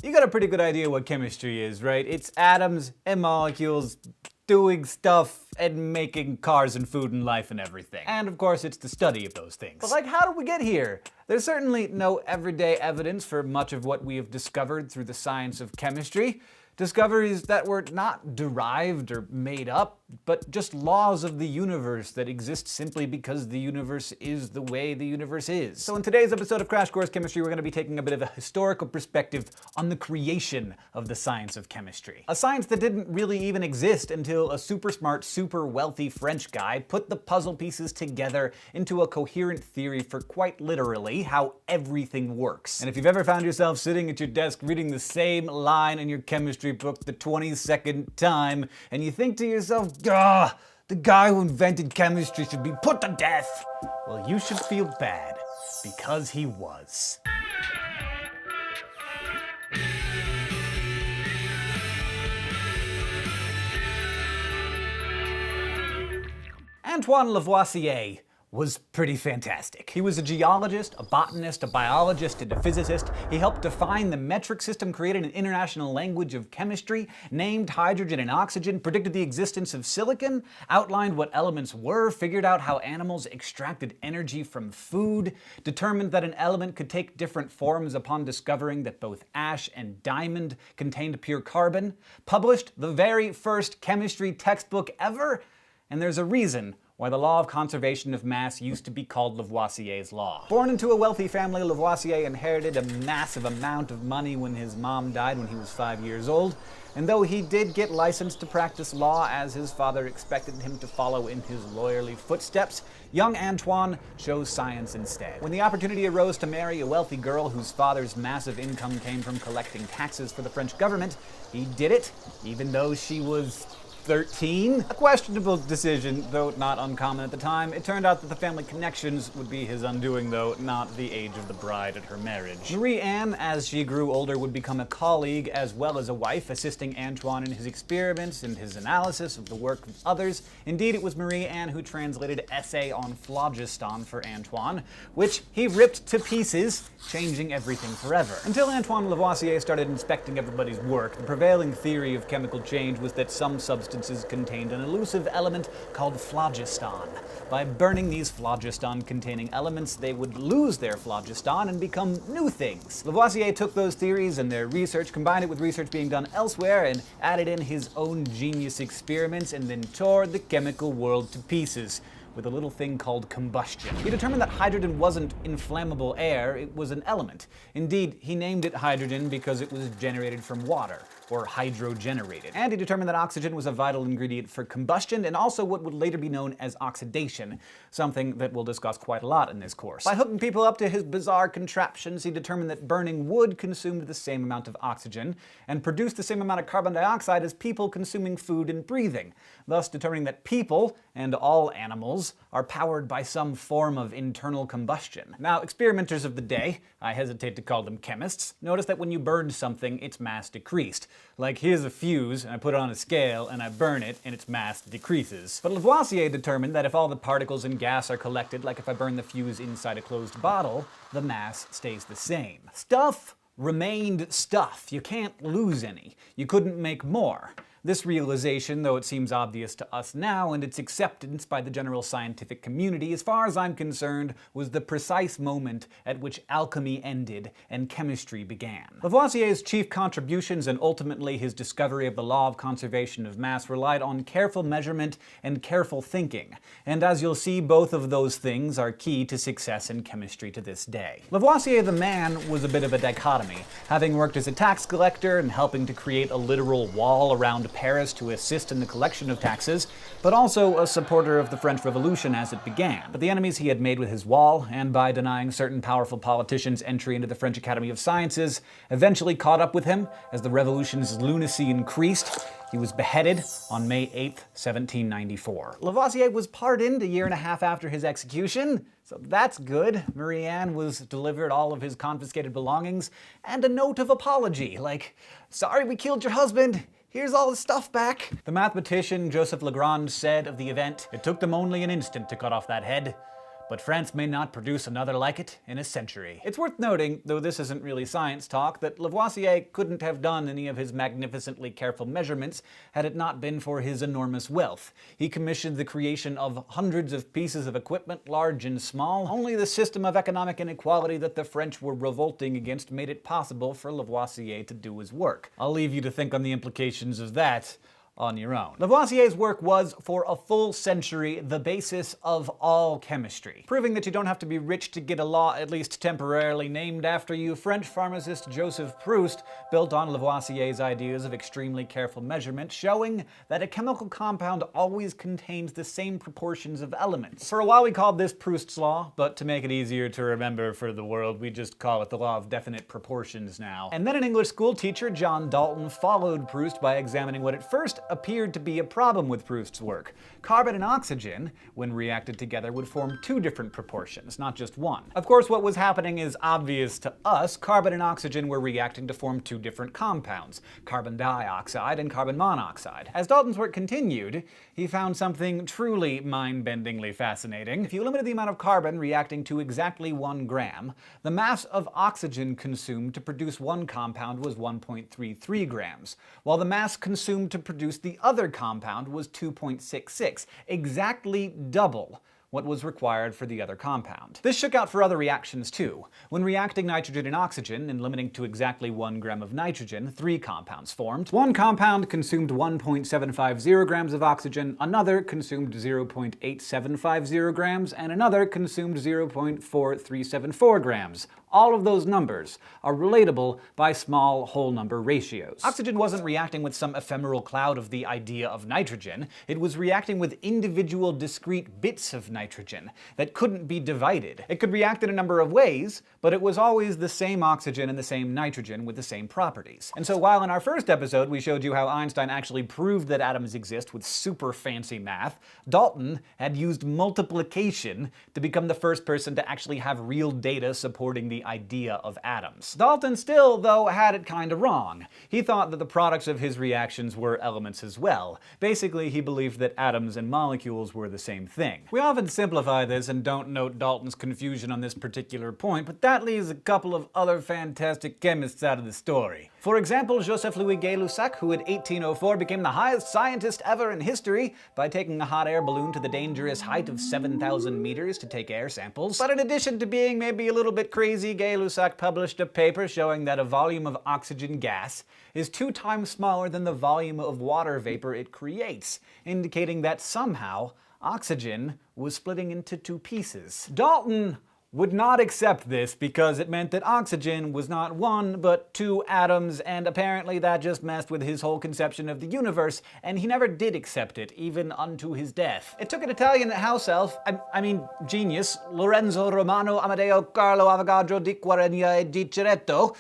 You got a pretty good idea what chemistry is, right? It's atoms and molecules doing stuff and making cars and food and life and everything. And of course, it's the study of those things. But like, how did we get here? There's certainly no everyday evidence for much of what we have discovered through the science of chemistry. Discoveries that were not derived or made up, but just laws of the universe that exist simply because the universe is the way the universe is. So in today's episode of Crash Course Chemistry, we're going to be taking a bit of a historical perspective on the creation of the science of chemistry. A science that didn't really even exist until a super smart, super wealthy French guy put the puzzle pieces together into a coherent theory for quite literally how everything works. And if you've ever found yourself sitting at your desk reading the same line in your chemistry book the 22nd time, and you think to yourself, "Gah, the guy who invented chemistry should be put to death," well, you should feel bad, because he was. Antoine Lavoisier was pretty fantastic. He was a geologist, a botanist, a biologist, and a physicist. He helped define the metric system, created an international language of chemistry, named hydrogen and oxygen, predicted the existence of silicon, outlined what elements were, figured out how animals extracted energy from food, determined that an element could take different forms upon discovering that both ash and diamond contained pure carbon, published the very first chemistry textbook ever, and there's a reason why the law of conservation of mass used to be called Lavoisier's law. Born into a wealthy family, Lavoisier inherited a massive amount of money when his mom died when he was 5 years old, and though he did get licensed to practice law as his father expected him to follow in his lawyerly footsteps, young Antoine chose science instead. When the opportunity arose to marry a wealthy girl whose father's massive income came from collecting taxes for the French government, he did it, even though she was 13? A questionable decision, though not uncommon at the time. It turned out that the family connections would be his undoing, though, not the age of the bride at her marriage. Marie-Anne, as she grew older, would become a colleague as well as a wife, assisting Antoine in his experiments and his analysis of the work of others. Indeed, it was Marie-Anne who translated Essay on Phlogiston for Antoine, which he ripped to pieces, changing everything forever. Until Antoine Lavoisier started inspecting everybody's work, the prevailing theory of chemical change was that some substances contained an elusive element called phlogiston. By burning these phlogiston-containing elements, they would lose their phlogiston and become new things. Lavoisier took those theories and their research, combined it with research being done elsewhere, and added in his own genius experiments, and then tore the chemical world to pieces with a little thing called combustion. He determined that hydrogen wasn't inflammable air, it was an element. Indeed, he named it hydrogen because it was generated from water, or hydrogenated. And he determined that oxygen was a vital ingredient for combustion, and also what would later be known as oxidation, something that we'll discuss quite a lot in this course. By hooking people up to his bizarre contraptions, he determined that burning wood consumed the same amount of oxygen, and produced the same amount of carbon dioxide as people consuming food and breathing, thus determining that people, and all animals, are powered by some form of internal combustion. Now, experimenters of the day, I hesitate to call them chemists, notice that when you burn something, its mass decreased. Like, here's a fuse, and I put it on a scale, and I burn it, and its mass decreases. But Lavoisier determined that if all the particles and gas are collected, like if I burn the fuse inside a closed bottle, the mass stays the same. Stuff remained stuff. You can't lose any. You couldn't make more. This realization, though it seems obvious to us now, and its acceptance by the general scientific community, as far as I'm concerned, was the precise moment at which alchemy ended and chemistry began. Lavoisier's chief contributions and ultimately his discovery of the law of conservation of mass relied on careful measurement and careful thinking, and as you'll see, both of those things are key to success in chemistry to this day. Lavoisier the man was a bit of a dichotomy, having worked as a tax collector and helping to create a literal wall around Paris to assist in the collection of taxes, but also a supporter of the French Revolution as it began. But the enemies he had made with his wall, and by denying certain powerful politicians entry into the French Academy of Sciences, eventually caught up with him as the revolution's lunacy increased. He was beheaded on May 8th, 1794. Lavoisier was pardoned a year and a half after his execution, so that's good. Marie-Anne was delivered all of his confiscated belongings, and a note of apology, like, "Sorry we killed your husband. Here's all the stuff back." The mathematician Joseph Lagrange said of the event, "It took them only an instant to cut off that head, but France may not produce another like it in a century. It's worth noting, though this isn't really science talk, that Lavoisier couldn't have done any of his magnificently careful measurements had it not been for his enormous wealth. He commissioned the creation of hundreds of pieces of equipment, large and small. Only the system of economic inequality that the French were revolting against made it possible for Lavoisier to do his work. I'll leave you to think on the implications of that on your own. Lavoisier's work was, for a full century, the basis of all chemistry, proving that you don't have to be rich to get a law at least temporarily named after you. French pharmacist Joseph Proust built on Lavoisier's ideas of extremely careful measurement, showing that a chemical compound always contains the same proportions of elements. For a while we called this Proust's law, but to make it easier to remember for the world, we just call it the law of definite proportions now. And then an English school teacher, John Dalton, followed Proust by examining what at first appeared to be a problem with Proust's work. Carbon and oxygen, when reacted together, would form two different proportions, not just one. Of course, what was happening is obvious to us. Carbon and oxygen were reacting to form two different compounds, carbon dioxide and carbon monoxide. As Dalton's work continued, he found something truly mind-bendingly fascinating. If you limited the amount of carbon reacting to exactly 1 gram, the mass of oxygen consumed to produce one compound was 1.33 grams, while the mass consumed to produce the other compound was 2.66, exactly double what was required for the other compound. This shook out for other reactions too. When reacting nitrogen and oxygen and limiting to exactly 1 gram of nitrogen, 3 compounds formed. One compound consumed 1.750 grams of oxygen, another consumed 0.8750 grams, and another consumed 0.4374 grams. All of those numbers are relatable by small whole number ratios. Oxygen wasn't reacting with some ephemeral cloud of the idea of nitrogen. It was reacting with individual discrete bits of nitrogen that couldn't be divided. It could react in a number of ways, but it was always the same oxygen and the same nitrogen with the same properties. And so while in our first episode we showed you how Einstein actually proved that atoms exist with super fancy math, Dalton had used multiplication to become the first person to actually have real data supporting the idea of atoms. Dalton still, though, had it kinda wrong. He thought that the products of his reactions were elements as well. Basically, he believed that atoms and molecules were the same thing. We often simplify this and don't note Dalton's confusion on this particular point, but that leaves a couple of other fantastic chemists out of the story. For example, Joseph-Louis Gay-Lussac, who in 1804 became the highest scientist ever in history by taking a hot air balloon to the dangerous height of 7,000 meters to take air samples. But in addition to being maybe a little bit crazy, Gay-Lussac published a paper showing that a volume of oxygen gas is 2 times smaller than the volume of water vapor it creates, indicating that somehow oxygen was splitting into 2 pieces. Dalton would not accept this because it meant that oxygen was not 1 but 2 atoms, and apparently that just messed with his whole conception of the universe, and he never did accept it, even unto his death. It took an Italian house elf, genius, Lorenzo Romano Amadeo Carlo Avogadro di Quaregna e di Ceretto.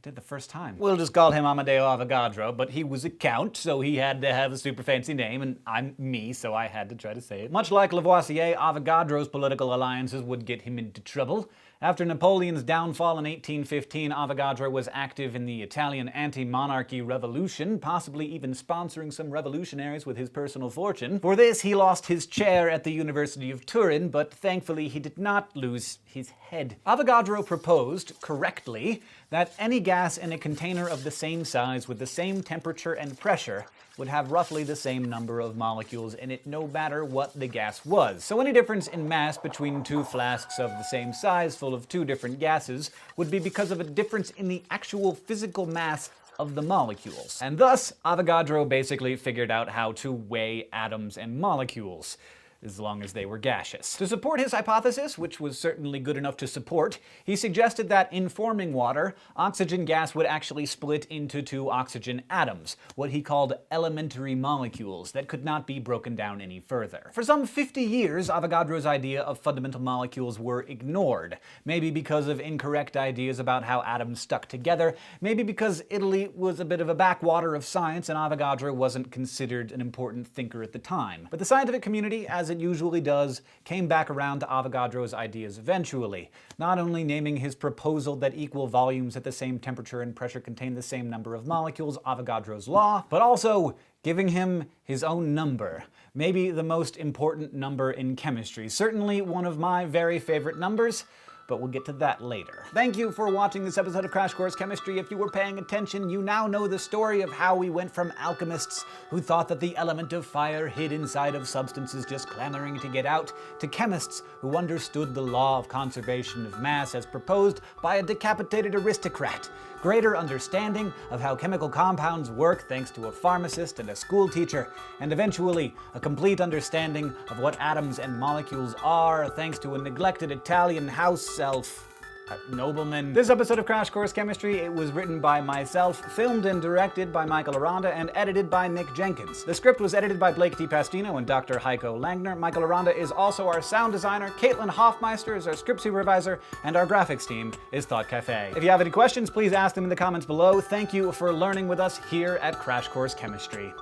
Did the first time. We'll just call him Amadeo Avogadro, but he was a count, so he had to have a super fancy name, and I'm me, so I had to try to say it. Much like Lavoisier, Avogadro's political alliances would get him into trouble. After Napoleon's downfall in 1815, Avogadro was active in the Italian anti-monarchy revolution, possibly even sponsoring some revolutionaries with his personal fortune. For this, he lost his chair at the University of Turin, but thankfully he did not lose his head. Avogadro proposed, correctly, that any gas in a container of the same size with the same temperature and pressure would have roughly the same number of molecules in it no matter what the gas was. So any difference in mass between 2 flasks of the same size full of 2 different gases would be because of a difference in the actual physical mass of the molecules. And thus, Avogadro basically figured out how to weigh atoms and molecules, as long as they were gaseous. To support his hypothesis, which was certainly good enough to support, he suggested that in forming water, oxygen gas would actually split into 2 oxygen atoms, what he called elementary molecules that could not be broken down any further. For some 50 years, Avogadro's idea of fundamental molecules were ignored, maybe because of incorrect ideas about how atoms stuck together, maybe because Italy was a bit of a backwater of science and Avogadro wasn't considered an important thinker at the time. But the scientific community, as it usually does, came back around to Avogadro's ideas eventually, not only naming his proposal that equal volumes at the same temperature and pressure contain the same number of molecules, Avogadro's law, but also giving him his own number. Maybe the most important number in chemistry. Certainly one of my very favorite numbers, but we'll get to that later. Thank you for watching this episode of Crash Course Chemistry. If you were paying attention, you now know the story of how we went from alchemists who thought that the element of fire hid inside of substances just clamoring to get out, to chemists who understood the law of conservation of mass as proposed by a decapitated aristocrat. Greater understanding of how chemical compounds work thanks to a pharmacist and a school teacher, and eventually a complete understanding of what atoms and molecules are thanks to a neglected Italian house elf. Nobleman. This episode of Crash Course Chemistry, it was written by myself, filmed and directed by Michael Aranda, and edited by Nick Jenkins. The script was edited by Blake D. Pastino and Dr. Heiko Langner. Michael Aranda is also our sound designer, Caitlin Hoffmeister is our script supervisor, and our graphics team is Thought Cafe. If you have any questions, please ask them in the comments below. Thank you for learning with us here at Crash Course Chemistry.